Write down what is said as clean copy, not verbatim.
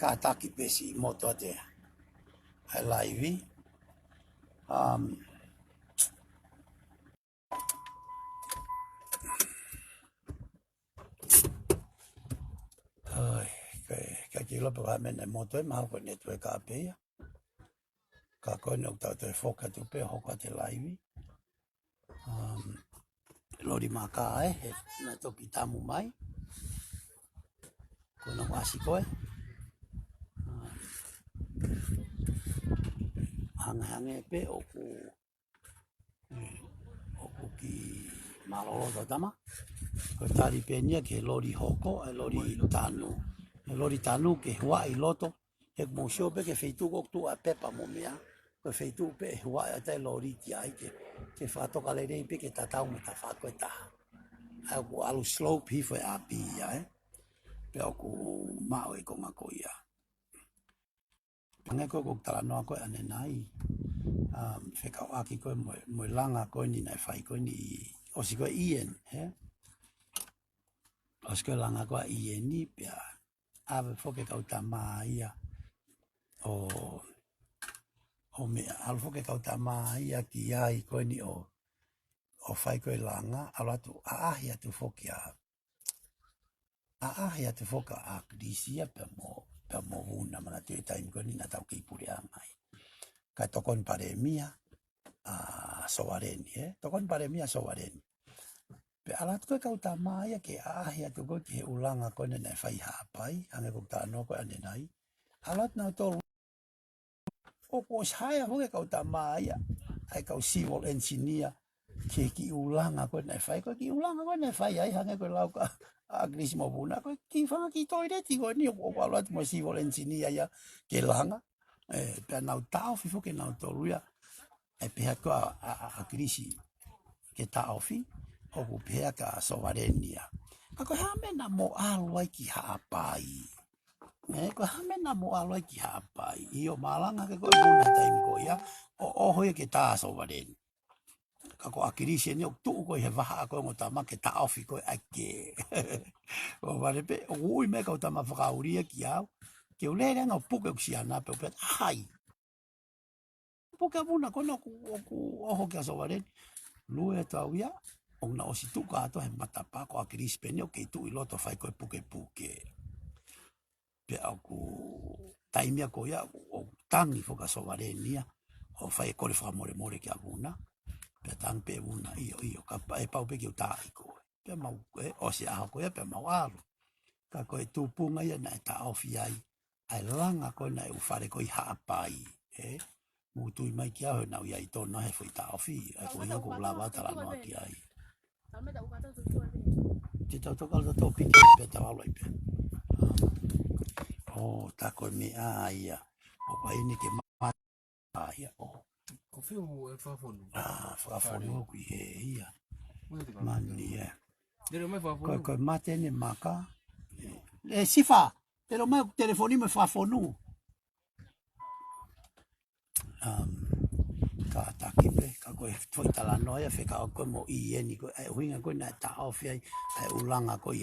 Kataki pesi moto te ai live ka kilo pa mena moto e mau ko ne tu ka pe ka ko no ta te foka tu pe ho ka te live lori maka na to kitamu mai ko no wasi ko hanga pe o ku ki malolo to tama ko tari penia ke lori hoko e lori tanu ke hua i loto e mo sho pe ke feitu ko tu a pepa mo mea ko feitu pe hua e te lori ti ai ke fato ka le pe ke tatau mo ta fa ko ta a ko alu slope hi foi a pi pe ku mau e ko ngako ia Panga ko tala no ko ane nai feka aki ko mo langa ko ni na fai ko ni o si ko ien o si ko langa ko ien ni pia ave foke ka utama ia o me al foke ka utama ia ki ai ko ni o fai ko langa ala tu ia tu foke ia tu foka a krisia pe mo una mana te time ko ni na tau ki pure mai ka tokon paremia sovareni tokon paremia sovareni pe alat ko ka utama ia ke ia tu ko ke ulanga ko ne fai hapai ane ko ta no ko ane nai alat na to o ko saya ho ka utama ia ai ka civil engineer ke ki ulanga ko ne fai ko ki ulanga ko ne fai ai ane ko lau ka agris mo buna ko ki fa ki toilet ko ni o alat mo civil engineer ia ke langa pe na tau fifo ke na to ruia e pe ko a krisi ke ta ofi o ku pe ka sovarenia ko hamena mo alwa ki hapai ko hamena mo alwa ki hapai io malanga ke ko buna time ko ia o ho ke ta sovareni ka ko a krisi ni o tu ko he va ko mo ta ma ke ta ofi ko ake o vale pe ui me ka ta ma frauria ki au ke o le nga puke ku sia na pe ai puke buna ko no ku o ke sovareni lu e tauia o na o si tu ka to he matapa ko a krisi pe ni o ke tu i loto fai ko puke pe aku taimia ko ia o tangi fo ka sovarenia o fai ko le fa more ke abuna pe tang pe una io ka e pau pe ki o tai ko pe mau o si a ko ia pe mau alu ka ko e tupunga ia na ta ofi ai langa ko na u fare ko i hapai mutu i mai kia na ia i tona he foi ta ofi ko ia ko lava ta la no ki ai te tau toka le tau piki pe ta walo i pe ta ko me ia o pa ini ke ma ia ko fiu e fafonu fafonu ku ia mani dere mai fafonu ko mate ne maka sifa pero mai telefoni me fafonu ka takipe ka ko foi tala noia fe ka ko mo i ni ko winga ko na ta ofi ai ulanga ko i